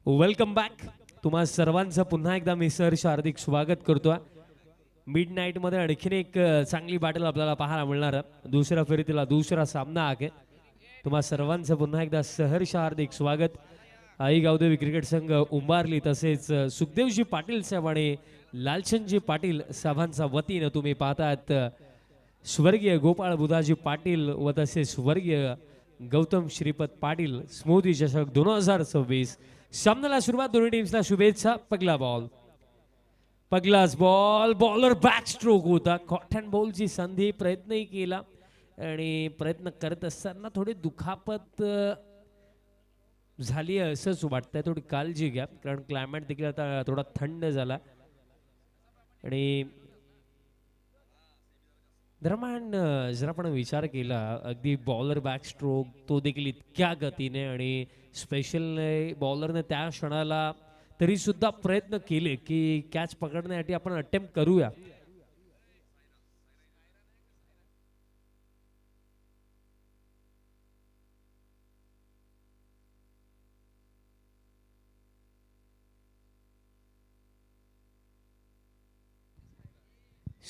Welcome back. तुम्हा सर्वांचं पुन्हा एकदा मी सहर्ष हार्दिक स्वागत करतो. मिड नाईटमध्ये आणखीन एक चांगली बॅटल आपल्याला पाहायला मिळणार आहे. दुसऱ्या फेरीतला दुसरा सामना आहे. तुम्हा सर्वांचं पुन्हा एकदा सहर्ष हार्दिक स्वागत. आई गावदेवी क्रिकेट संघ उंबारली तसेच सुखदेवजी पाटील साहेब आणि लालचंदजी पाटील साहेबांच्या वतीनं तुम्ही पाहतात स्वर्गीय गोपाळ बुधाजी पाटील व तसेच स्वर्गीय गौतम श्रीपद पाटील स्मृती चषक 2026 सामन्याला सुरुवात. दोन्ही टीम्सला शुभेच्छा. पगलाच बॉल बॉलर बॅक स्ट्रोक होता. कॉटन बॉलची संधी प्रयत्नही केला आणि प्रयत्न करत असताना थोडी दुखापत झाली असंच वाटतंय. थोडी काळजी घ्या कारण क्लायमेट देखील आता थोडा थंड झाला आणि दरम्यान जर आपण विचार केला अगदी बॉलर बॅक स्ट्रोक तो देखील इतक्या गतीने आणि स्पेशल बॉलरने त्या क्षणाला तरी सुद्धा प्रयत्न केले की कॅच पकडण्यासाठी आपण अटेम्प्ट करूया.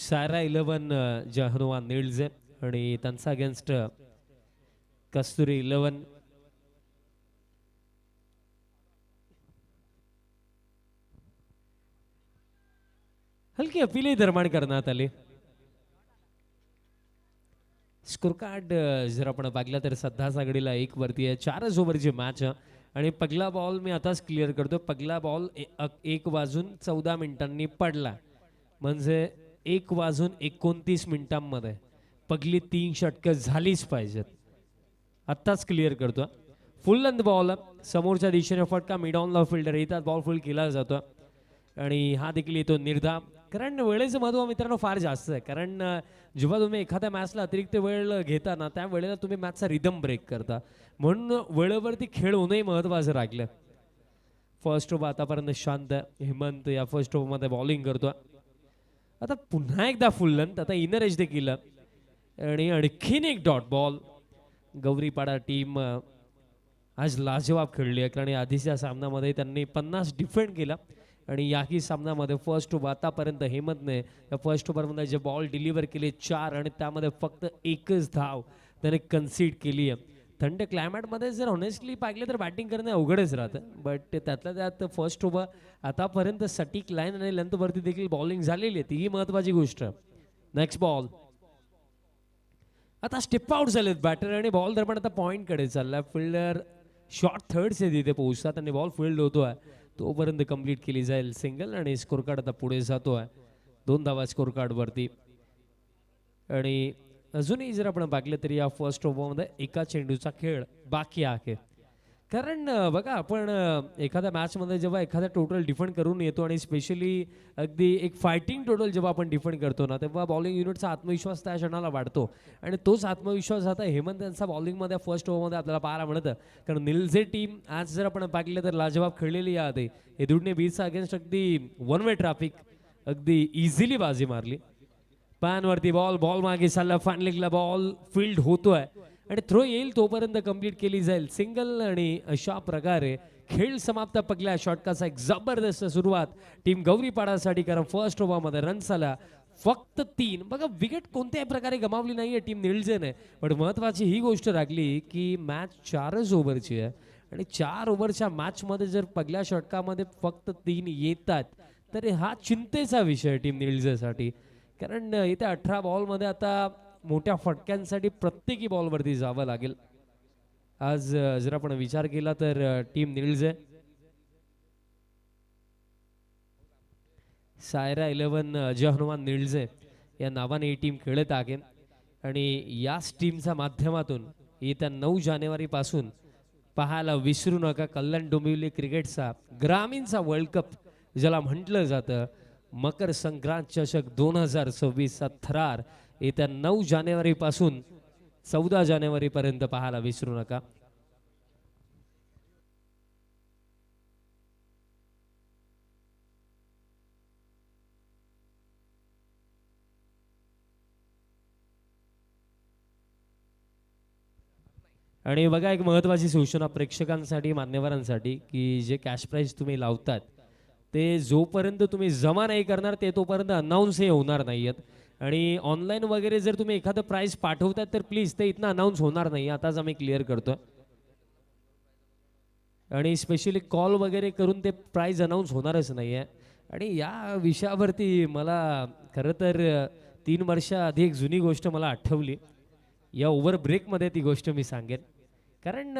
सायरा 11 जहनुआ नील्स आणि त्यांचा अगेन्स्ट कस्तुरी 11. हलकी अपीलही दरम्यान करण्यात आली. स्कोर कार्ड जर आपण पाहिलं तर सध्या सागडीला 1 वरती आहे. 4 ओव्हरची मॅच आणि पहिला बॉल मी आताच क्लिअर करतो. पहिला बॉल 1 वाजून 14 मिनिटांनी पडला म्हणजे 1 वाजून 29 मिनिटांमध्ये पहिली 3 षटकं झालीच पाहिजेत. आत्ताच क्लिअर करतो. फुल लेंथ बॉल समोरच्या दिशेने फटका मिड ऑन द फिल्डर येतात. बॉल फुल केला जातो आणि हा देखील येतो निर्धाव. कारण वेळेचं महत्त्व मित्रांनो फार जास्त आहे. कारण जेव्हा तुम्ही एखाद्या मॅचला अतिरिक्त वेळ घेता ना त्या वेळेला तुम्ही मॅचचा रिदम ब्रेक करता. म्हणून वेळेवरती खेळ होणंही महत्त्वाचं राहिलं. फर्स्ट ओव्हर आतापर्यंत शांत. हेमंत या फर्स्ट ओव्हरमध्ये बॉलिंग करतो. आता पुन्हा एकदा फुल लेंथ. आता इनर एज देखील आणि आणखीन एक डॉट बॉल. गौरीपाडा टीम आज लाजवाब खेळली आहे कारण आधीच्या सामन्यामध्ये त्यांनी 50 डिफेंड केला आणि याही सामन्यामध्ये फर्स्ट ओव्हर आतापर्यंत हेमंतने या फर्स्ट ओव्हरमध्ये जे बॉल डिलिव्हर केले 4 आणि त्यामध्ये फक्त 1च धाव त्याने कन्सीड केली आहे. थंड क्लायमेटमध्ये जर ऑनेस्टली पाहिलं तर बॅटिंग करणं अवघडच राहतं. बट त्यातल्या त्यात फर्स्ट ओव्हर आतापर्यंत सटीक लाईन आणि लेंथवरती देखील बॉलिंग झालेली आहे. तीही महत्त्वाची गोष्ट. Next ball. आता स्टेप आउट झालेत बॅटर आणि बॉल दरम्यान आता पॉईंटकडे चालला. फिल्डर शॉर्ट थर्ड्स आहे तिथे पोहोचतात आणि बॉल फील्ड होतोय तोपर्यंत कंप्लीट केली जाईल सिंगल आणि स्कोर कार्ड आता पुढे जातोय 2 धावा स्कोर कार्ड वरती. आणि अजूनही जर आपण पाहिलं तरी या फर्स्ट ओव्हरमध्ये एका चेंडूचा खेळ बाकी आहे. कारण बघा आपण एखाद्या मॅचमध्ये जेव्हा एखादा टोटल डिफेंड करून येतो आणि स्पेशली अगदी एक फायटिंग टोटल जेव्हा आपण डिफेंड करतो ना तेव्हा बॉलिंग युनिटचा आत्मविश्वास त्या क्षणाला वाढतो आणि तोच आत्मविश्वास आता हेमंत यांचा बॉलिंगमध्ये फर्स्ट ओव्हरमध्ये आपल्याला पाहायला मिळतं. कारण निलजे टीम आज जर आपण पाहिलं तर लाजवाब खेळलेली आहे. हे दुडने 20 अगेन्स्ट अगदी वन वे ट्रॅफिक अगदी इझिली बाजी मारली. पॅनवरती बॉल मागे चालला. फॅनलिंगला बॉल फील्ड होतोय आणि थ्रो येईल तोपर्यंत कंप्लीट केली जाईल सिंगल आणि अशा प्रकारे खेळ समाप्त. पहिल्या षटकाचा एक जबरदस्त सुरुवात टीम गौरीपाडासाठी. कारण फर्स्ट ओव्हरमध्ये रन्स आला फक्त 3. बघा विकेट कोणत्याही प्रकारे गमावली नाहीये टीम निळजेने. पण महत्वाची ही गोष्ट राखली की मॅच 4च ओव्हरची आहे आणि 4 ओव्हरच्या मॅचमध्ये जर पहिल्या षटकामध्ये फक्त 3 येतात तर हा चिंतेचा विषय टीम निळजेसाठी. कारण इथे 18 बॉलमध्ये आता मोठ्या फटक्यांसाठी प्रत्येकी बॉलवरती जावं लागेल. आज जर आपण विचार केला तर टीम निळजे सायरा 11 जहनुमान निळजे या नावाने ही टीम खेळत आहे आणि याच टीमच्या माध्यमातून येत्या 9 जानेवारी पासून पाहायला विसरू नका कल्याण डोंबिवली क्रिकेटचा ग्रामीणचा वर्ल्ड कप ज्याला म्हटलं जातं मकर संक्रांत चषक 2026 थरार येत्या 9 जानेवारी पासून 14 जानेवारी पर्यंत पाहायला विसरू नका. आणि बघा एक महत्त्वाची सूचना प्रेक्षकांसाठी मान्यवरांसाठी की जे कॅश प्राइज तुम्ही लावतात ते जोपर्यंत तुम्ही जमा नाही करणार ते तोपर्यंत अनाऊन्सही होणार नाही आहेत. आणि ऑनलाईन वगैरे जर तुम्ही एखादं प्राइस पाठवतात तर प्लीज ते इथनं अनाऊन्स होणार नाही, आताच आम्ही क्लिअर करतोय. आणि स्पेशली कॉल वगैरे करून ते प्राइस अनाऊन्स होणारच नाही आहे. आणि या विषयावरती मला खरं तर 3 वर्ष आधी एक जुनी गोष्ट मला आठवली. या ओव्हर ब्रेकमध्ये ती गोष्ट मी सांगेन. कारण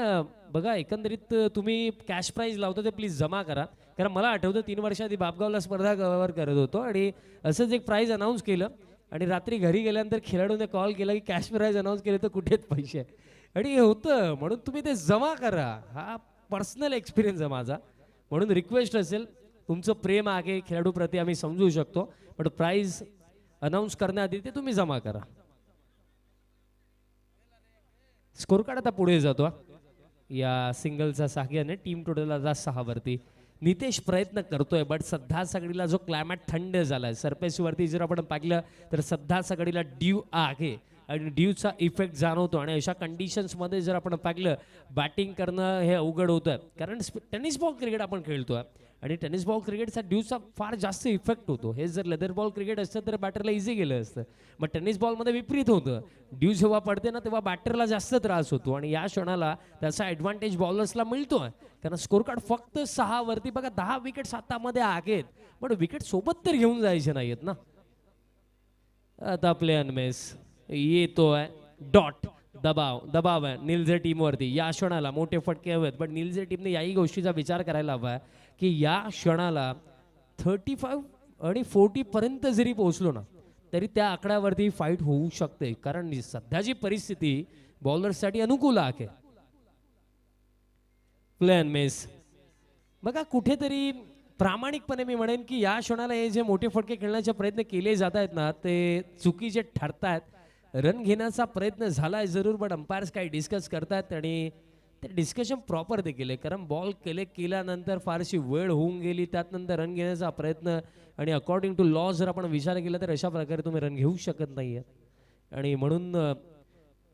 बघा एकंदरीत तुम्ही कॅश प्राइज लावता ते प्लीज जमा करा. कारण मला आठवतं 3 वर्ष आधी बापगावला स्पर्धा कव्हर करत होतो आणि असंच एक प्राइज अनाऊन्स केलं आणि रात्री घरी गेल्यानंतर खेळाडूने कॉल केला की कॅश प्राइज अनाऊन्स केले तर कुठेच पैसे आणि हे होतं म्हणून तुम्ही ते जमा करा. हा पर्सनल एक्सपिरियन्स आहे माझा. म्हणून रिक्वेस्ट असेल, तुमचं प्रेम आहे खेळाडूप्रती आम्ही समजू शकतो, पण प्राइज अनाऊन्स करण्याआधी ते तुम्ही जमा करा. स्कोर कार्ड आता पुढे जातो या सिंगलचा साहाय्याने. टीम टोटल आता 6 वरती. नितेश प्रयत्न करतोय बट सध्या सगळीला जो क्लायमेट थंड झालाय सरफेसवरती जर आपण पाहिलं तर सध्या सगळीला ड्यू आहे आणि ड्यूचा इफेक्ट जाणवतो. आणि अशा कंडिशन्समध्ये जर आपण पाहिलं बॅटिंग करणं हे अवघड होतं कारण टेनिस बॉल क्रिकेट आपण खेळतोय आणि टेनिस बॉल क्रिकेटचा ड्यूचा फार जास्त इफेक्ट होतो. हे जर लेदर बॉल क्रिकेट असतं तर बॅटरला इझी गेलं असतं. मग टेनिस बॉलमध्ये विपरीत होतं. ड्यू जेव्हा पडते ना तेव्हा बॅटरला जास्त त्रास होतो आणि या क्षणाला त्याचा ॲडव्हान्टेज बॉलर्सला मिळतो कारण स्कोर कार्ड फक्त 6 वरती. बघा 10 विकेट्स हातामध्ये आहेत पण विकेट सोबत तर घेऊन जायचे नाहीत ना. आता प्ले अनमेस येतोय डॉट दबाव आहे नीलझे टीमवरती. या क्षणाला मोठे फटके हवेत पण नीलझे टीमने याही गोष्टीचा विचार करायला हवा की या क्षणाला 35 आणि 40 पर्यंत जरी पोहोचलो ना तरी त्या आकड्यावरती फाईट होऊ शकते कारण सध्याची परिस्थिती बॉलर्ससाठी अनुकूल आहे. प्ले मेस बघा कुठेतरी प्रामाणिकपणे मी म्हणेन की या क्षणाला हे जे मोठे फटके खेळण्याचे प्रयत्न केले जात आहेत ना ते चुकीचे ठरतायत. रन घेण्याचा प्रयत्न झालाय जरूर पण अंपायर्स काही डिस्कस करतात आणि ते डिस्कशन प्रॉपर देखील आहे कारण बॉल केल्यानंतर फारशी वेळ होऊन गेली त्यानंतर रन घेण्याचा प्रयत्न आणि अकॉर्डिंग टू लॉ जर आपण विचार केला तर अशा प्रकारे तुम्ही रन घेऊ शकत नाही आणि म्हणून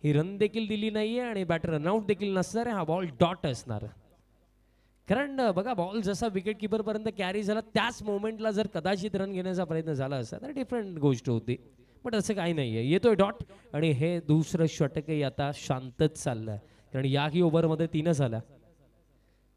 ही रन देखील दिली नाहीये आणि बॅटर रनआउट देखील नसणार हा बॉल डॉट असणार. कारण बघा बॉल जसा विकेट किपर पर्यंत कॅरी झाला त्याच मोमेंटला जर कदाचित रन घेण्याचा प्रयत्न झाला असता तर डिफरंट गोष्ट होती पण असं काही नाहीये. येतोय डॉट आणि हे दुसरं षटकही आता शांतच चाललंय कारण याही ओव्हरमध्ये 3च आल्या.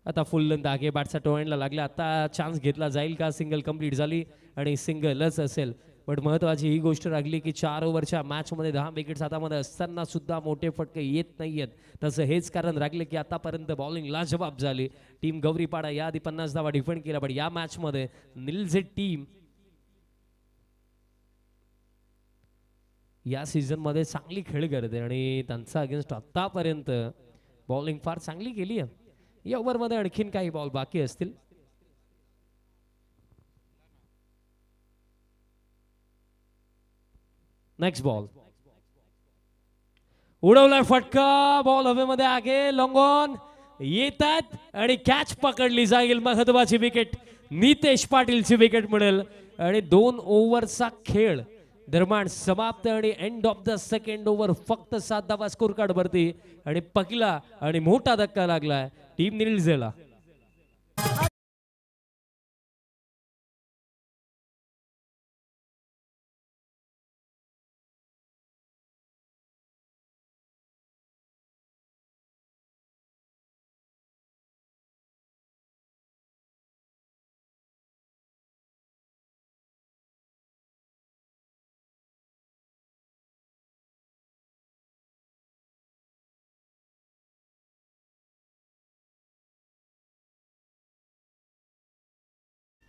आता फुल लेंथ आहे बॅटचा टोएंडला लागला. आता चान्स घेतला जाईल का. सिंगल कंप्लीट झाली आणि सिंगलच असेल पण महत्वाची ही गोष्ट लागली की 4 ओव्हरच्या मॅचमध्ये 10 विकेट्स हातामध्ये असताना सुद्धा मोठे फटके येत नाहीयेत. तसं हेच कारण राखले की आतापर्यंत बॉलिंग लाजवाब झाली. टीम गौरीपाडा या आधी 50 धावा डिफेंड केला पण या मॅचमध्ये निलझे टीम या सीझनमध्ये चांगली खेळ करते आणि त्यांचा अगेन्स्ट आतापर्यंत बॉलिंग फार चांगली केली आहे. या ओव्हरमध्ये आणखीन काही बॉल बाकी असतील. नेक्स्ट बॉल उडवलाय फटका बॉल हवेमध्ये आगे लॉंग ऑन येतात आणि कॅच पकडली जाईल. महत्वाची विकेट नितेश पाटीलची विकेट मिळेल आणि 2 ओव्हरचा खेळ दरम्यान समाप्त आणि end of the second over फक्त 7 धावा स्कोर कार्ड वरती आणि पहिला आणि मोठा धक्का लागलाय टीम निलझेला.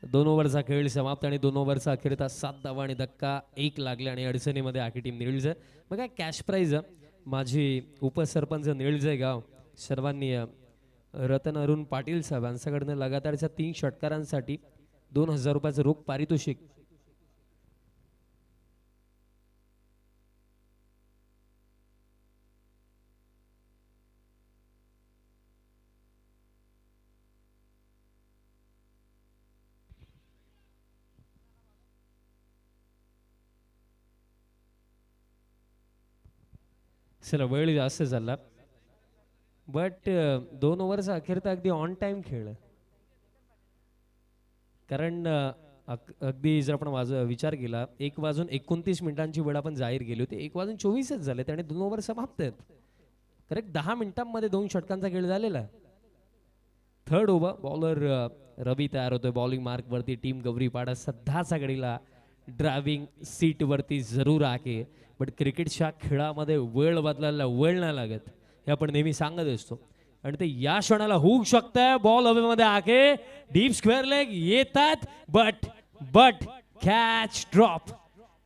दोन ओव्हरचा खेळ समाप्त आणि 2 ओव्हरचा अखेरचा 7 धावा आणि धक्का 1 लागले आणि अडचणीमध्ये आखी टीम निळज. बघा कॅश प्राइज माझी उपसरपंच निळजे गाव सर्वांनी रतन अरुण पाटील साहेब यांच्याकडनं लगातारच्या 3 षटकारांसाठी 2000 रुपयाचं रोख पारितोषिक. चला वेळ जास्त झाला बट 2 ओव्हरचा अखेर तर अगदी ऑन टाइम खेळ, कारण अगदी जर आपण विचार केला 1:29 वेळ आपण जाहीर केली होती, 1:24च झाले त्याने 2 ओव्हर समाप्त आहेत. करेक्ट 10 मिनिटांमध्ये 2 षटकांचा खेळ झालेला आहे. थर्ड ओव्हर बॉलर रवी तयार होतोय बॉलिंग मार्क वरती. टीम गौरीपाडा सध्याच्या घडीला ड्रायव्हिंग सीट वरती जरूर आहे, बट क्रिकेटच्या खेळामध्ये वेळ बदलायला वेळ नाही लागत हे आपण नेहमी सांगत असतो, आणि ते या क्षणाला होऊ शकतंय. बॉल हवेमध्ये आहे, डीप स्क्वेअर लेग येतात, बट बट कॅच ड्रॉप.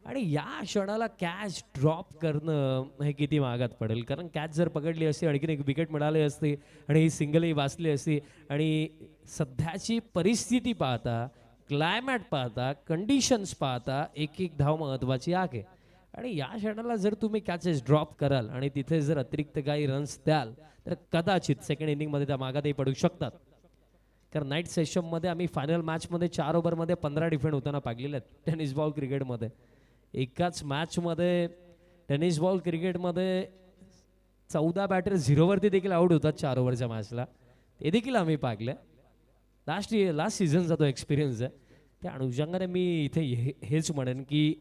आणि या क्षणाला कॅच ड्रॉप करणं हे किती महागात पडेल, कारण कॅच जर पकडली असती आणखीन एक विकेट मिळाली असती आणि ही सिंगलही वाचली असती. आणि सध्याची परिस्थिती पाहता, क्लायमॅट पाहता, कंडिशन्स पाहता एक एक धाव महत्वाची आहे. आणि या क्षणाला जर तुम्ही कॅचेस ड्रॉप कराल आणि तिथे जर अतिरिक्त काही रन्स द्याल तर कदाचित सेकंड इनिंगमध्ये त्या मागातही पडू शकतात. कारण नाईट सेशनमध्ये आम्ही फायनल मॅचमध्ये 4 ओव्हरमध्ये 15 डिफेंड होताना पाहिलेले आहेत टेनिस बॉल क्रिकेटमध्ये. एकाच मॅचमध्ये टेनिस बॉल क्रिकेटमध्ये 14 बॅटर 0वरती देखील आउट होतात 4 ओव्हरच्या मॅचला, ते देखील आम्ही पाहिलं. लास्ट सीझनचा तो एक्सपिरियन्स आहे. त्या अनुषंगाने मी इथे हेच म्हणेन की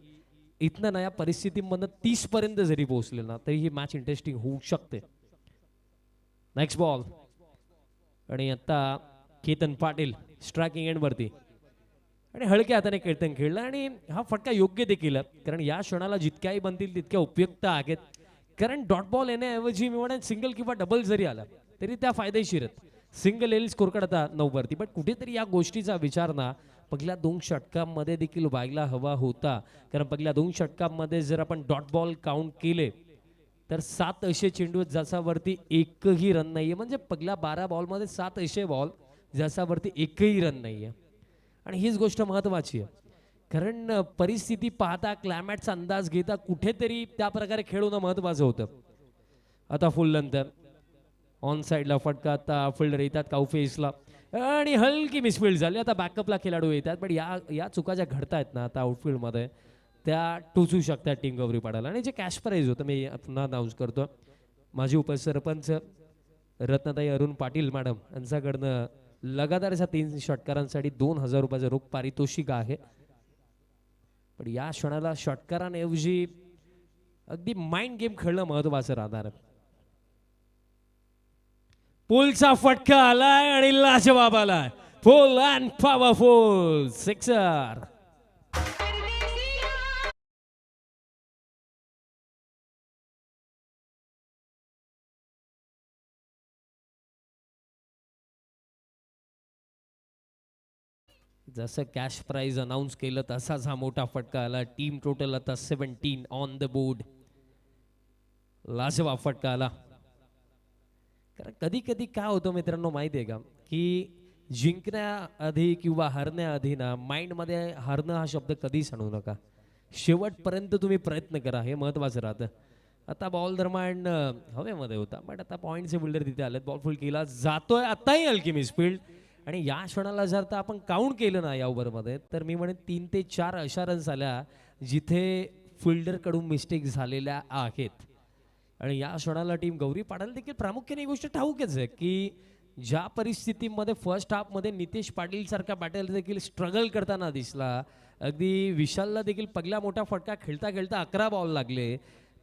इथनं ना या परिस्थितीमधनं 30 पर्यंत जरी पोहोचले ना तरी ही मॅच इंटरेस्टिंग होऊ शकते. नेक्स्ट बॉल, आणि आता केतन पाटील स्ट्रायकिंग एंडवरती आणि हलक्या हाताने केतन खेळला, आणि हा फटका योग्य देखील आहे, कारण या क्षणाला जितक्याही बनतील तितक्या उपयुक्त आहेत. कारण डॉट बॉल येण्याऐवजी मी म्हणेन सिंगल किंवा डबल जरी आला तरी त्या फायदेशीर आहेत. सिंगल येईल स्कोर काढता 9वरती, बट कुठेतरी या गोष्टीचा विचार ना पहिल्या 2 षटकांमध्ये देखील व्हायला हवा होता. कारण पहिल्या 2 षटकांमध्ये जर आपण डॉट बॉल काउंट केले तर 7 असे चेंडू ज्याच्यावरती एकही रन नाहीये, म्हणजे पहिल्या 12 बॉलमध्ये 7 असे बॉल ज्याच्यावरती एकही रन नाहीये. आणि हीच गोष्ट महत्वाची आहे, कारण परिस्थिती पाहता, क्लायमॅटचा अंदाज घेता कुठेतरी त्या प्रकारे खेळणं महत्वाचं होतं. आता फुल नंतर ऑन साईडला फटका, आता फिल्डर येतात काउफेसला आणि हलकी मिसफिल्ड झाली. आता बॅकअपला खेळाडू येतात, पण या चुका ज्या घडतायत ना आता आउटफील्डमध्ये त्या टोचू शकतात टीम गौरीपाडाला. आणि जे कॅश प्राईज होतं मी पुन्हा अनाऊन्स करतो, माझी उपसरपंच रत्नताई अरुण पाटील मॅडम यांच्याकडनं लगातारच्या 3 षटकारांसाठी 2000 रुपयाचं रोख पारितोषिक आहे. पण या क्षणाला षटकारांऐवजी अगदी माइंड गेम खेळणं महत्वाचं राहणार. पुलचा फटका आलाय आणि लाजवाब आलाय, फुल अँड पॉवरफुल सिक्सर. जसं कॅश प्राइज अनाऊन्स केलं तसाच हा मोठा फटका आला. टीम टोटल आता 17 ऑन द बोर्ड. लाजवाब फटका आला. कारण कधी कधी काय होतं मित्रांनो माहिती आहे का, की जिंकण्याआधी किंवा हरण्याआधी ना माइंडमध्ये हरणं हा शब्द कधीच आणू नका. शेवटपर्यंत तुम्ही प्रयत्न करा, हे महत्वाचं राहतं. आता बॉल दरम्यान हवेमध्ये होता, बट आता पॉईंटचे बिल्डर तिथे आलेत. बॉल फुल केला जातोय, आताही हलकी मिसफिल्ड. आणि या क्षणाला जर तर आपण काउंट केलं ना या ओव्हरमध्ये तर मी म्हणेन 3 ते 4 अशा रन्स आल्या जिथे फिल्डरकडून मिस्टेक झालेल्या आहेत. आणि या क्षणाला टीम गौरीपाडाला देखील प्रामुख्याने ही गोष्ट ठाऊकच आहे की ज्या परिस्थितीमध्ये फर्स्ट हाफमध्ये नितेश पाटील सारखा बॅटर देखील स्ट्रगल करताना दिसला, अगदी विशालला देखील पहिला मोठा फटका खेळता खेळता 11 बॉल लागले,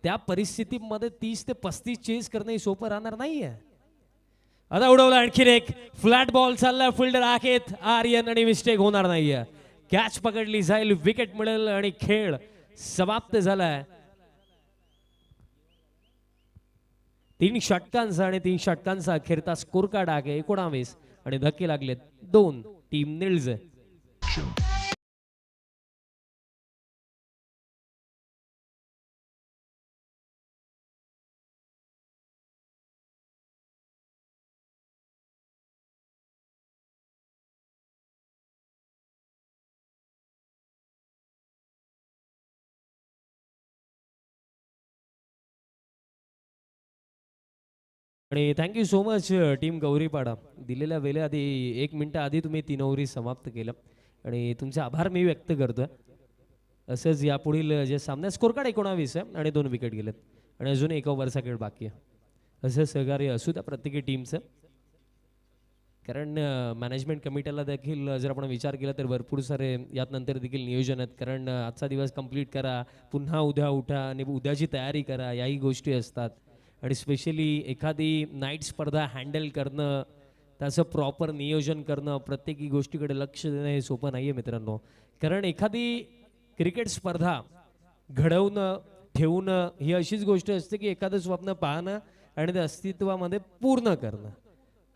त्या परिस्थितीमध्ये 30 ते 35 चेस करणं सोपं राहणार नाहीये. आता उडवला आणखीन एक फ्लॅट बॉल चालला, फिल्डर आहेत आर्यन आणि मिस्टेक होणार नाहीये. कॅच पकडली जाईल, विकेट मिळेल आणि खेळ समाप्त झालाय. 3 षटकांचा आणि 3 षटकांचा अखेरचा स्कोर कार्ड आहे 19 आणि धक्के लागलेत 2. टीम निळज. आणि थँक्यू सो मच टीम गौरीपाडा. दिलेल्या वेळेआधी 1 मिनिट आधी तुम्ही 3 ओव्हरी समाप्त केलं आणि तुमचे आभार मी व्यक्त करतोय. असंच यापुढील जे सामन्यात स्कोर कार्ड 19 आहे आणि 2 विकेट गेलेत आणि अजून 1 ओव्हरचा खेळ बाकी आहे. असं सहकार्य असू द्या प्रत्येकी टीमचं. कारण मॅनेजमेंट कमिटीला देखील जर आपण विचार केला तर भरपूर सारे यात नंतर देखील नियोजन आहेत. कारण आजचा दिवस कंप्लीट करा, पुन्हा उद्या उठा आणि उद्याची तयारी करा, याही गोष्टी असतात. आणि स्पेशली एखादी नाईट स्पर्धा हँडल करणं, त्याचं प्रॉपर नियोजन करणं, प्रत्येकी गोष्टीकडे लक्ष देणं हे सोपं नाही आहे मित्रांनो. कारण एखादी क्रिकेट स्पर्धा घडवणं, ठेवणं ही अशीच गोष्ट असते की एखादं स्वप्न पाहणं आणि ते अस्तित्वामध्ये पूर्ण करणं.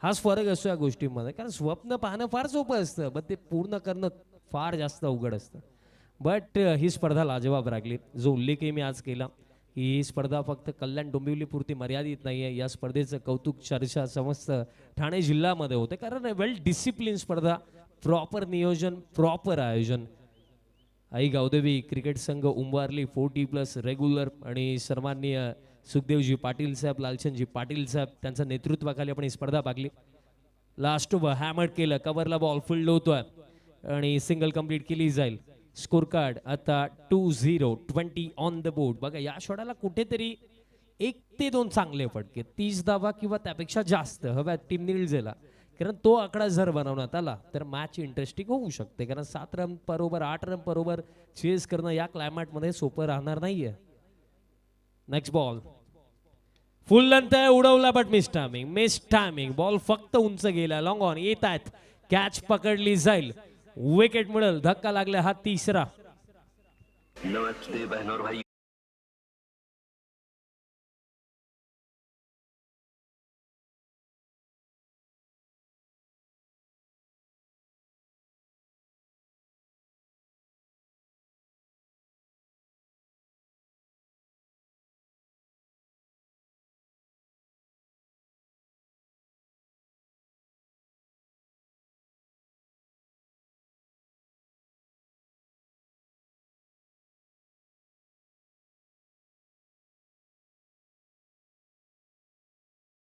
हाच फरक असतो या गोष्टींमध्ये. कारण स्वप्न पाहणं फार सोपं असतं, पण ते पूर्ण करणं फार जास्त अवघड असतं. बट ही स्पर्धा लाजवाब राखली. जो उल्लेखही मी आज केला, ही स्पर्धा फक्त कल्याण डोंबिवलीपुरती मर्यादित नाही आहे. या स्पर्धेचं कौतुक चर्चा समस्त ठाणे जिल्ह्यामध्ये होते. कारण वेल डिसिप्लिन स्पर्धा, प्रॉपर नियोजन, प्रॉपर आयोजन. आई गावदेवी क्रिकेट संघ उंबारली 40+ रेग्युलर आणि सन्माननीय सुखदेवजी पाटील साहेब, लालचंदजी पाटील साहेब त्यांच्या नेतृत्वाखाली आपण ही स्पर्धा पाहिली. लास्ट ओव्हर हॅमर केलं, कव्हरला बॉल फील्ड होतोय आणि सिंगल कंप्लीट केली जाईल. स्कोर कार्ड आता 2-0, 20 ऑन द बोर्ड. बघा या शॉटाला कुठेतरी 1 ते 2 चांगले फटके, 30 धावा किंवा त्यापेक्षा जास्त हव्या टीम निळजेला. कारण तो आकडा जर बनवण्यात आला तर मॅच इंटरेस्टिंग होऊ शकते. कारण 7 रन बरोबर 8 रन बरोबर चेस करणं या क्लायमेटमध्ये सोपं राहणार नाहीये. नेक्स्ट बॉल फुल लेंथ आहे, उडवला बट मिस टायमिंग. बॉल फक्त उंच गेला. लॉंग ऑन येत आहेत, कॅच पकडली जाईल, विकेट मिळेल. धक्का लागला, हा तिसरा. नमस्ते बहन और भाई.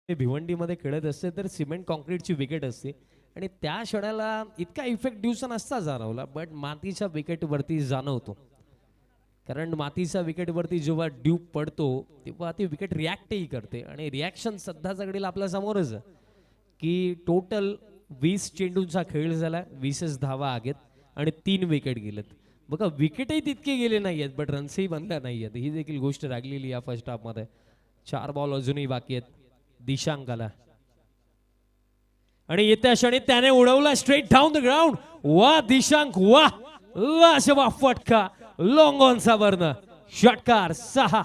भिवंडीमध्ये खेळत असते तर सिमेंट कॉन्क्रीटची विकेट असते आणि त्या क्षणाला इतका इफेक्ट दिवसा नसता जाणवला, बट मातीच्या विकेटवरती जाणवतो. कारण मातीच्या विकेटवरती जेव्हा ड्यूप पडतो तेव्हा ती विकेट रिॲक्टही करते. आणि रिॲक्शन सध्याच्या घडीला आपल्या समोरच आहे की टोटल 20 चेंडूंचा खेळ झाला, 20च धावा आगेत आणि 3 विकेट गेलेत. बघा विकेटही तितके गेले नाही आहेत, बट रन्सही बनल्या नाही आहेत. ही देखील गोष्ट रागलेली या फर्स्ट हाफमध्ये. 4 बॉल अजूनही बाकी आहेत दिशांकाला. आणि येत्या क्षणी त्याने उडवला स्ट्रेट डाऊन द ग्राउंड. वा दिशांक, वा वा फटका लॉंग ऑनचा वर्ण. षटकार 6.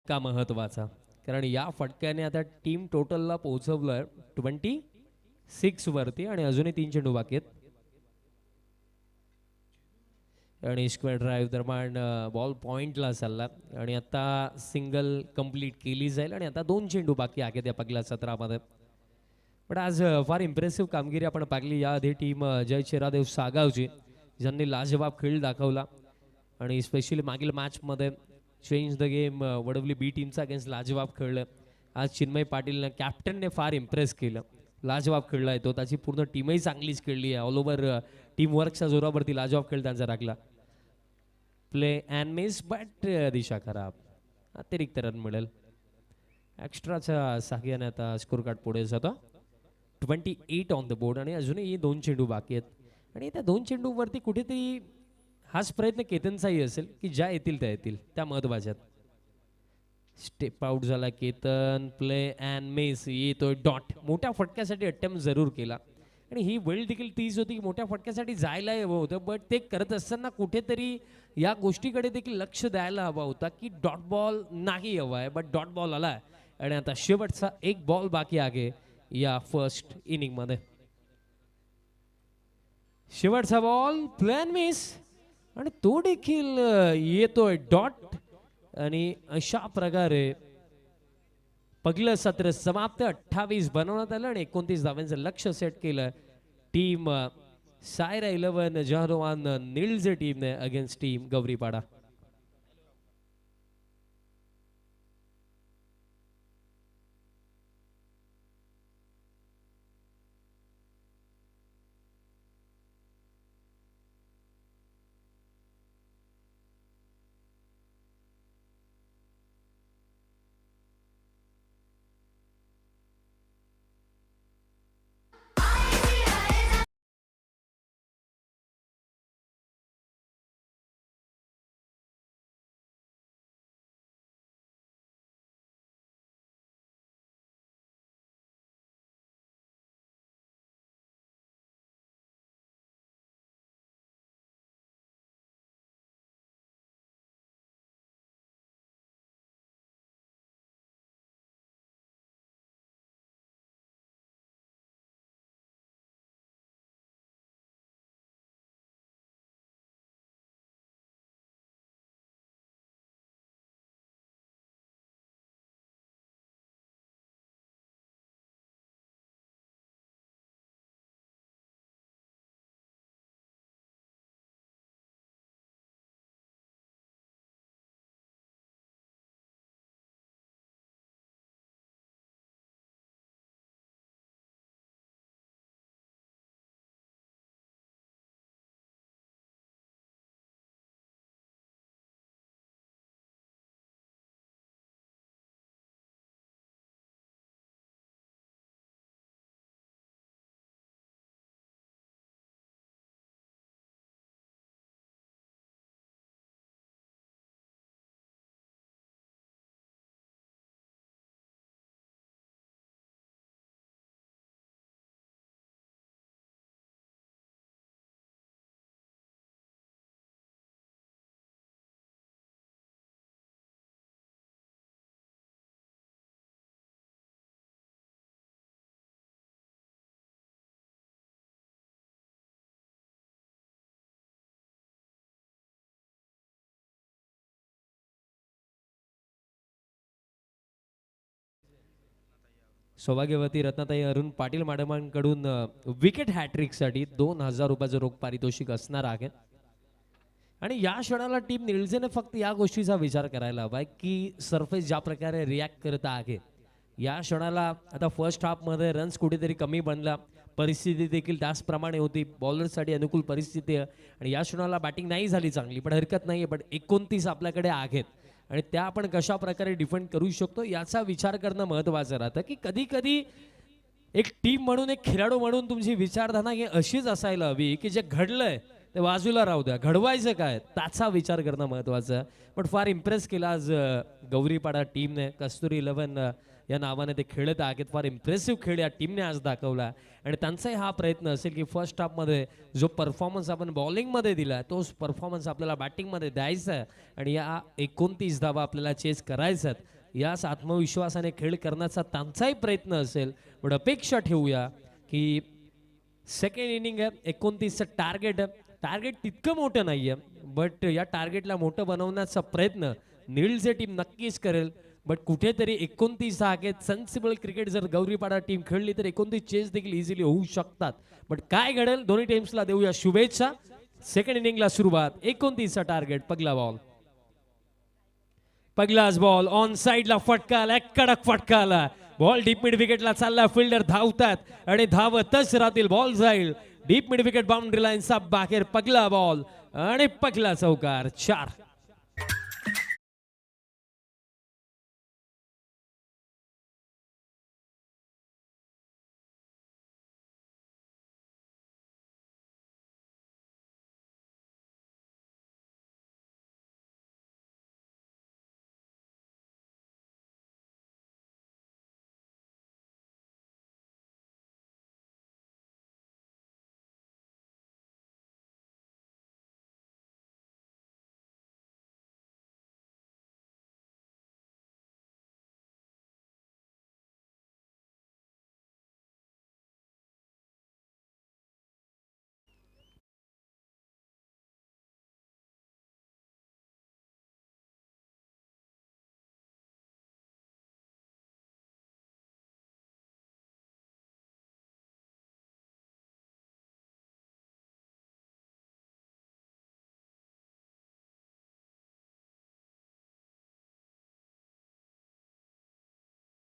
का महत्वाचा, कारण या फटक्याने आता टीम टोटलला पोहोचवलंय 26 वरती आणि अजूनही 3 चेंडू बाकी आहेत. आणि स्क्वेअर ड्राईव्ह दरम्यान बॉल पॉइंटला चालला आणि आता सिंगल कंप्लीट केली जाईल आणि आता 2 चेंडू बाकी आहेत या पहिल्या सत्रामध्ये. पण आज फार इम्प्रेसिव्ह कामगिरी आपण पाहिली याआधी टीम जय चिरादेव सागावची, ज्यांनी लाजवाब खेळ दाखवला. आणि स्पेशली मागील मॅचमध्ये चेंज द गेम वडवली बी टीमचा अगेन्स्ट लाजवाब खेळलं. आज चिन्मय पाटीलने कॅप्टनने फार इम्प्रेस केलं. लाजवाब खेळला आहे तो, त्याची पूर्ण टीमही चांगलीच खेळली आहे. ऑल ओव्हर टीम वर्कच्या जोरावरती लाजवाब खेळ त्यांचा राखला. प्ले अँड मिस, बट दिशा खराब. अतिरिक्त रन मिळेल. एक्स्ट्राच्या सहाय्याने आता स्कोर कार्ड पुढे जातो. 28 ऑन द बोर्ड आणि अजूनही 2 चेंडू बाकी आहेत. आणि त्या 2 चेंडूवरती कुठेतरी हाच प्रयत्न केतनचाही असेल की ज्या येतील त्या येतील, त्या महत्वाच्यात. स्टेप आउट झाला केतन. प्ले अँड मिस, येतोय डॉट. मोठ्या फटक्यासाठी अटेम्प्ट जरूर केला आणि ही वेळ देखील तीच होती की मोठ्या फटक्यासाठी जायला हवं होतं, बट ते करत असताना कुठेतरी या गोष्टीकडे देखील लक्ष द्यायला हवा होता की डॉट बॉल नाही हवा आहे, बट डॉट बॉल आला. आणि आता शेवटचा 1 बॉल बाकी आहे या फर्स्ट इनिंगमध्ये. शेवटचा बॉल, प्ले अँड मिस आणि तो देखील येतोय डॉट. आणि अशा प्रकारे पहिलं सत्र समाप्त. 28 बनवण्यात आलं आणि 29 धावांचं लक्ष सेट केलं टीम सायरा 11 जहानवान निळज टीमने अगेन्स्ट टीम गौरीपाडा. सौभाग्यवती रत्नाताई अरुण पाटील मॅडमांकडून विकेट हॅट्रिकसाठी 2,000 रुपयाचं रोख पारितोषिक असणार आहे. आणि या क्षणाला टीम निळजेने फक्त या गोष्टीचा विचार करायला हवाय की सरफेस ज्या प्रकारे रिॲक्ट करत आहे या क्षणाला आता फर्स्ट हाफमध्ये रन्स कुठेतरी कमी बनला, परिस्थिती देखील त्याचप्रमाणे होती, बॉलरसाठी अनुकूल परिस्थिती आहे आणि या क्षणाला बॅटिंग नाही झाली चांगली, पण हरकत नाही आहे. पण 29 आपल्याकडे आहेत आणि त्या आपण कशा प्रकारे डिफेंड करू शकतो याचा विचार करणं महत्त्वाचं राहतं. की कधी कधी एक टीम म्हणून, एक खेळाडू म्हणून तुमची विचारधारा ही अशीच असायला हवी की जे घडलंय ते बाजूला राहू द्या, घडवायचं काय त्याचा विचार करणं महत्त्वाचं आहे. पण फार इम्प्रेस केला आज गौरीपाडा टीमने. कस्तुरी 11 या नावाने ते खेळत आहेत. फार इम्प्रेसिव्ह खेळ या टीमने आज दाखवला आणि त्यांचाही हा प्रयत्न असेल की फर्स्ट हाफमध्ये जो परफॉर्मन्स आपण बॉलिंगमध्ये दिला तोच परफॉर्मन्स आपल्याला बॅटिंगमध्ये द्यायचा आहे आणि या 29 धावा आपल्याला चेस करायचा आहेत. याच आत्मविश्वासाने खेळ करण्याचा त्यांचाही प्रयत्न असेल. पण अपेक्षा ठेवूया की सेकंड इनिंग आहे, 29चं टार्गेट आहे. टार्गेट तितकं मोठं नाही आहे, बट या टार्गेटला मोठं बनवण्याचा प्रयत्न निळजे टीम नक्कीच करेल. बट कुठेतरी 29 आहेत, सेन्सिबल क्रिकेट जर गौरीपाडा टीम खेळली तर 29 चेस देखील इझिली होऊ शकतात. बट काय घडेल दोन्ही टीम्सला देऊया शुभेच्छा. सेकंड इनिंगला सुरुवात, 29चा टार्गेट, पहिला बॉल. पहिलाच बॉल ऑन साइडला फटका आला, कडक फटका आला. बॉल डीप मिड विकेटला चालला, फिल्डर धावतात आणि धावतच राहतील. बॉल जाईल डीप मिड विकेट बाउंड्री लाईनचा बाहेर. पहिला बॉल आणि पहिला चौकार, 4.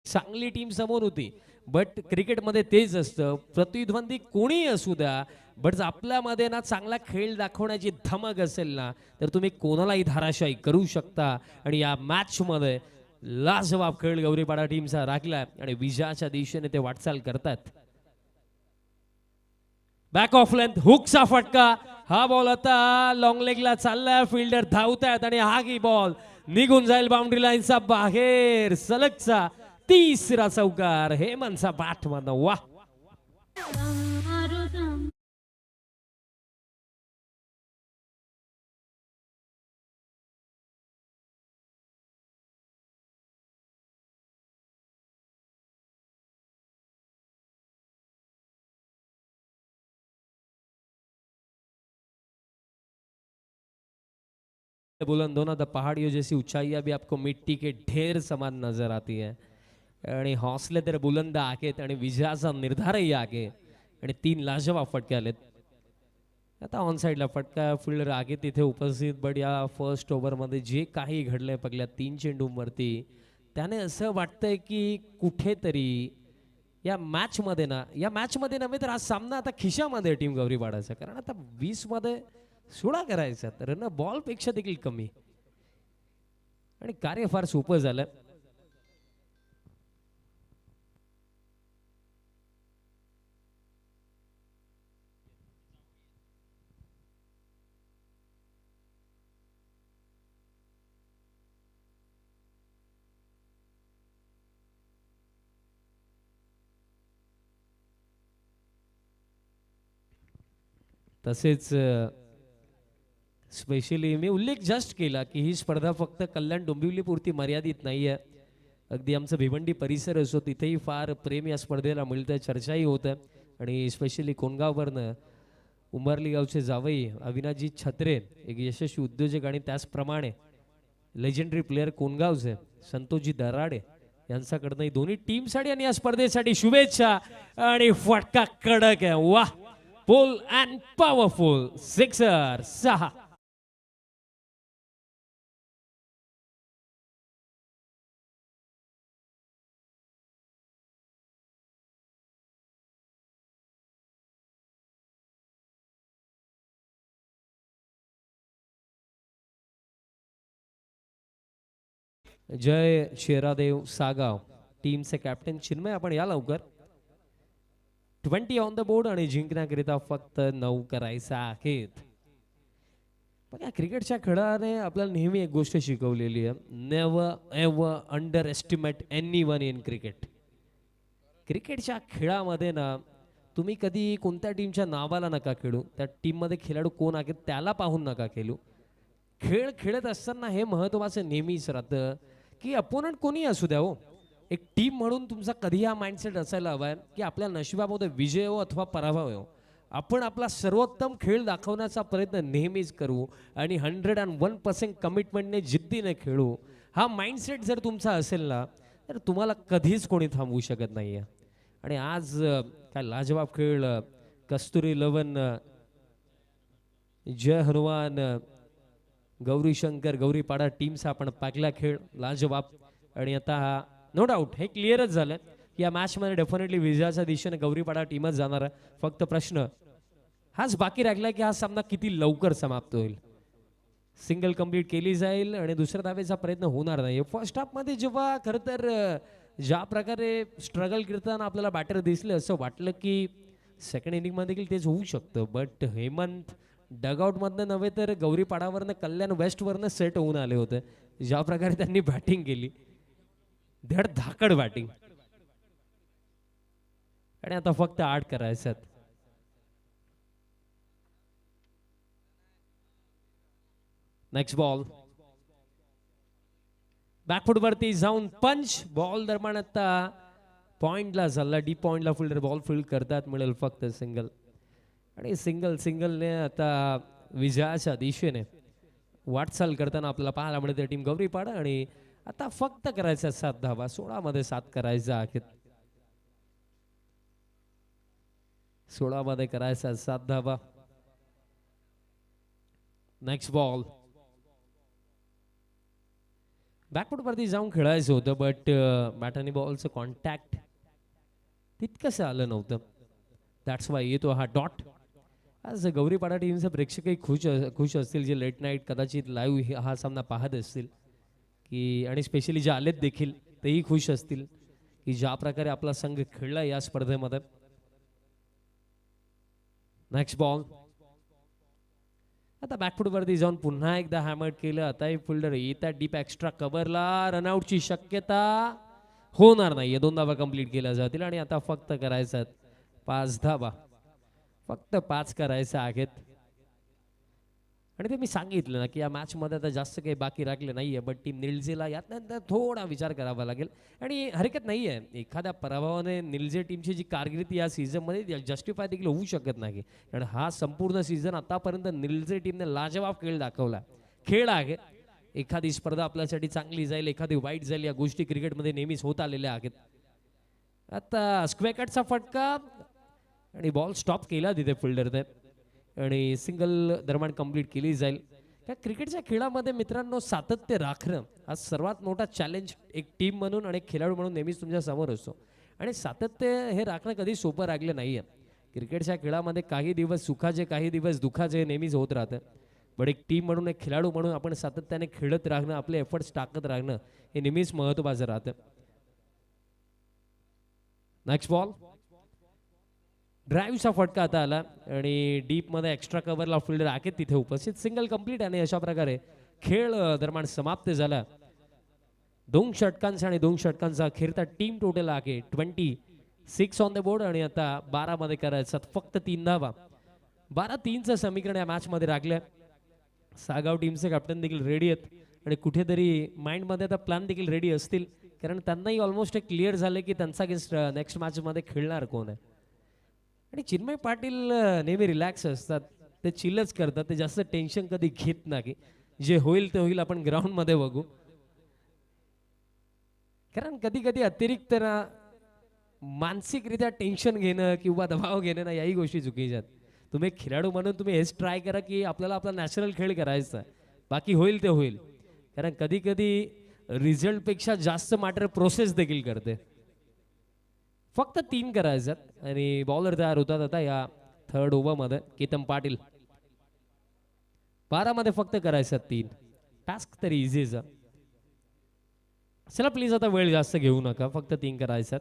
चांगली टीम समोर होती. बट क्रिकेटमध्ये तेच असतं, प्रतिद्वंदी कोणीही असू द्या, बट आपल्यामध्ये ना चांगला खेळ दाखवण्याची धमक असेल ना, तर तुम्ही कोणालाही धाराशायी करू शकता. आणि या मॅचमध्ये लाजवाब खेळ गौरीपाडा टीमचा राखलाय आणि विजयाच्या दिशेने ते वाटचाल करतात. बॅक ऑफ लेंथ हुकचा फटका. हा बॉल आता लॉंग लेगला चाललाय, फिल्डर धावतायत आणि हा की बॉल निघून जाईल बाउंड्री लाईनचा बाहेर. सलगचा तिसरा चौकार हेमंतचा बॅट मधनं. वा, बुलंद होना, द पहाड़ियों जैसी ऊंचाइयां भी आपको मिट्टी के ढेर समान नजर आती है. आणि हौसले तर बुलंद आहेत आणि विजयाचा निर्धारही आहे. आणि 3 लाजवाब फटके आलेत. आता ऑन साईडला फटका, फिल्डर आहे तिथे उपस्थित. बट या फर्स्ट ओव्हरमध्ये जे काही घडलंय पहिल्या 3 चेंडूंवरती, त्याने असं वाटतंय की कुठेतरी या मॅचमध्ये नव्हे तर आज सामना आता खिशामध्ये टीम गौरी पाडायचा. कारण आता 20 मध्ये 16 करायचा तर रन बॉल पेक्षा देखील कमी. आणि कार्य फार सोपं झालं. तसेच स्पेशली मी उल्लेख जस्ट केला की ही स्पर्धा फक्त कल्याण डोंबिवलीपुरती मर्यादित नाही आहे. अगदी आमचं भिवंडी परिसर असो तिथेही फार प्रेम या स्पर्धेला मिळतं, चर्चाही होतं. आणि स्पेशली कोणगाववरनं उंबरली गावचे जावई अविनाशजी छत्रे एक यशस्वी उद्योजक आणि त्याचप्रमाणे लेजेंडरी प्लेअर कोणगावचे संतोषजी दराडे यांच्याकडनं दोन्ही टीमसाठी आणि या स्पर्धेसाठी शुभेच्छा. आणि फटका कडक आहे. वा, पुल अँड पॉवरफुल सिक्सर 6. जय शेरादेव सागाव टीमचे कॅप्टन चिन्मय, आपण या लवकर. 20 ऑन द बोर्ड आणि जिंकण्याकरिता फक्त 9 करायचा आहेत. बघा, क्रिकेटच्या खेळाने आपल्याला नेहमी एक गोष्ट शिकवलेली आहे, never ever under estimate anyone in cricket. क्रिकेटच्या खेळामध्ये ना तुम्ही कधी कोणत्या टीमच्या नावाला नका खेळू, त्या टीममध्ये खेळाडू कोण आहेत त्याला पाहून नका खेळू. खेळ खेळत असताना हे महत्त्वाचं नेहमीच राहतं की अपोनंट कोणी असू द्या हो, एक टीम म्हणून तुमचा कधी हा माइंडसेट असायला हवा आहे की आपल्या नशिबामध्ये विजय हो अथवा पराभव हो, आपण आपला सर्वोत्तम खेळ दाखवण्याचा प्रयत्न नेहमीच करू आणि 101% कमिटमेंटने जिद्दीने खेळू. हा माइंडसेट जर तुमचा असेल ना तर तुम्हाला कधीच कोणी थांबवू शकत नाही आहे. आणि आज काय लाजवाब खेळ, कस्तुरी लवन, जय हनुमान, गौरी शंकर, गौरीपाडा टीमचा आपण पाकला खेळ लाजवाब. आणि आता हा नो डाऊट हे क्लिअरच झालं की या मॅचमध्ये डेफिनेटली विजयाच्या दिशेने गौरीपाडा टीमच जाणार आहे. फक्त प्रश्न हाच बाकी राहिला की हा सामना किती लवकर समाप्त होईल. सिंगल कंप्लीट केली जाईल आणि दुसऱ्या धावेचा प्रयत्न होणार नाही. फर्स्ट हाफमध्ये जेव्हा खरं तर ज्या प्रकारे स्ट्रगल करताना आपल्याला बॅटर दिसले, असं वाटलं की सेकंड इनिंगमध्ये देखील तेच होऊ शकतं. बट हेमंत डगआउटमधनं नव्हे तर गौरीपाडावरनं कल्याण वेस्टवरनं सेट होऊन आले होते. ज्या प्रकारे त्यांनी बॅटिंग केली, धड धाकड बॅटिंग. आणि आता फक्त 8 करायच्यात. नेक्स्ट बॉल बॅकफुट वरती जाऊन पंच. बॉल दरम्यान आता पॉइंटला झाला, डीप पॉइंटला फिल्डर बॉल फील्ड करतात, मिळेल फक्त सिंगल. आणि सिंगलने आता विजयाच्या दिशेने वाटचाल करताना आपल्याला पाहायला मिळते टीम गौरीपाडा. आणि आता फक्त करायचा 7 धावा, 16 मध्ये 7 करायचा आहेत. 16 मध्ये करायचा 7 धावा. नेक्स्ट बॉल बॅकफूटवरती जाऊन खेळायचं होतं, बट बॅट आणि बॉलचं कॉन्टॅक्ट तितकंसं आलं नव्हतं. दॅट्स वाय येतो हा डॉट. आज गौरीपाडा टीमचे प्रेक्षकही खुश असतील, जे लेट नाईट कदाचित लाईव्ह हा सामना पाहत असतील, की आणि स्पेशली जे आलेत देखील तेही खुश असतील की ज्या प्रकारे आपला संघ खेळला या स्पर्धेमध्ये. Next ball. आता बॅकफूटवरती जाऊन पुन्हा एकदा हॅमर केलं. आता फिल्डर येतात डीप एक्स्ट्रा कव्हरला. रनआउटची शक्यता होणार नाहीये. 2 धावा कंप्लीट केल्या जातील आणि आता फक्त करायचं 5 धावा. फक्त 5 करायचं आहेत. आणि ते मी सांगितलं ना की या मॅच मध्ये आता जास्त काही बाकी राखले नाहीये, बट टीम निलजेला यातनंतर थोडा विचार करावा लागेल. आणि हरकत नाहीये, एखाद्या पराभवाने निलजे टीमची जी कारकिर्दी या सीझन मध्ये जस्टिफाय देखील होऊ शकत नाही. कारण हा संपूर्ण सीझन आतापर्यंत निलजे टीमने लाजवाब खेळ दाखवला. खेळ आहे, एखादी स्पर्धा आपल्यासाठी चांगली जाईल, एखादी वाईट जाईल, या गोष्टी क्रिकेटमध्ये नेहमीच होत आलेल्या आहेत. आता स्क्वेअर कटचा फटका आणि बॉल स्टॉप केला तिथे फिल्डरने आणि सिंगल दरम्यान कंप्लीट केली जाईल. या क्रिकेटच्या खेळामध्ये मित्रांनो सातत्य राखणं हा सर्वात मोठा चॅलेंज एक टीम म्हणून आणि एक खेळाडू म्हणून नेहमीच तुमच्या समोर असतो. आणि सातत्य हे राखणं कधी सोपं राहिलं नाहीये. क्रिकेटच्या खेळामध्ये काही दिवस सुखाचे, काही दिवस दुःखाचे नेहमीच होत राहतं. पण एक टीम म्हणून, एक खेळाडू म्हणून आपण सातत्याने खेळत राहणं, आपले एफर्ट्स टाकत राहणं हे नेहमीच महत्त्वाचं राहतं. Next ball. ड्राईव्हचा फटका आता आला आणि डीप मध्ये एक्स्ट्रा कव्हरला फिल्डर आहेत तिथे उपस्थित. सिंगल कंप्लीट आणि अशा प्रकारे खेळ दरम्यान समाप्त झाला. 2 षटकांचा आणि 2 षटकांचा अखेरचा टीम टोटल आहे 26 ऑन द बोर्ड. आणि आता 12 मध्ये करायचं फक्त 3 धावा. 12-3चं समीकरण या मॅच मध्ये राखलंय. सागाव टीमचे कॅप्टन देखील रेडी आहेत आणि कुठेतरी माइंड मध्ये आता प्लॅन देखील रेडी असतील, कारण त्यांनाही ऑलमोस्ट एक क्लिअर झालं की त्यांचा अगेन्स्ट नेक्स्ट मॅच मध्ये खेळणार कोण आहे. आणि चिन्मय पाटील नेहमी रिलॅक्स असतात, ते चिलच करतात, ते जास्त टेन्शन कधी घेत नाही. जे होईल ते होईल, आपण ग्राउंड मध्ये बघू. कारण कधी कधी अतिरिक्त ना मानसिकरित्या टेन्शन घेणं किंवा दबाव घेणं ना, याही गोष्टी चुकीच्या आहेत. तुम्ही एक खेळाडू म्हणून तुम्ही हेच ट्राय करा की आपल्याला आपला नॅचरल खेळ करायचा, बाकी होईल ते होईल. कारण कधी कधी रिझल्ट पेक्षा जास्त मॅटर प्रोसेस देखील करते. फक्त 3 करायच्यात आणि बॉलर तयार होतात आता या थर्ड ओव्हर मध्ये. केतन पाटील. 12 मध्ये फक्त करायच्यात 3. टास्क तरी इझीच. चला प्लीज आता वेळ जास्त घेऊ नका, फक्त 3 करायच्यात.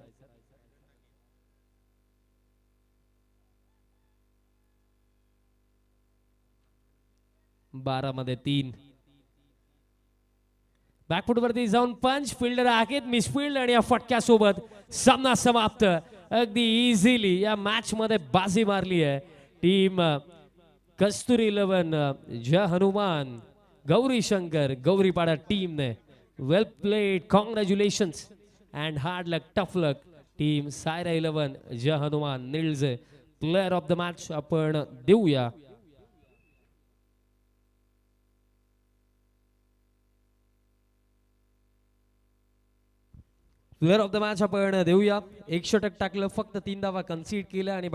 बारा मध्ये 3. बॅकफूटवरती जाऊन पंच. फिल्डर आहेत मिसफिल्ड आणि या फटक्यासोबत सामना समाप्त. अगदी इझिली या मॅच मध्ये बाजी मारली आहे टीम कस्तुरी 11 जय हनुमान गौरी शंकर गौरीपाडा टीमने. Well played, congratulations and hard luck, tough luck team Saira 11 Jai Hanuman Nilje. Player of the match आपण देऊया प्लेअर ऑफ द मॅच आपण देऊया. 1 षटक टाकलं, फक्त 3 धावा कन्सीड केलं आणि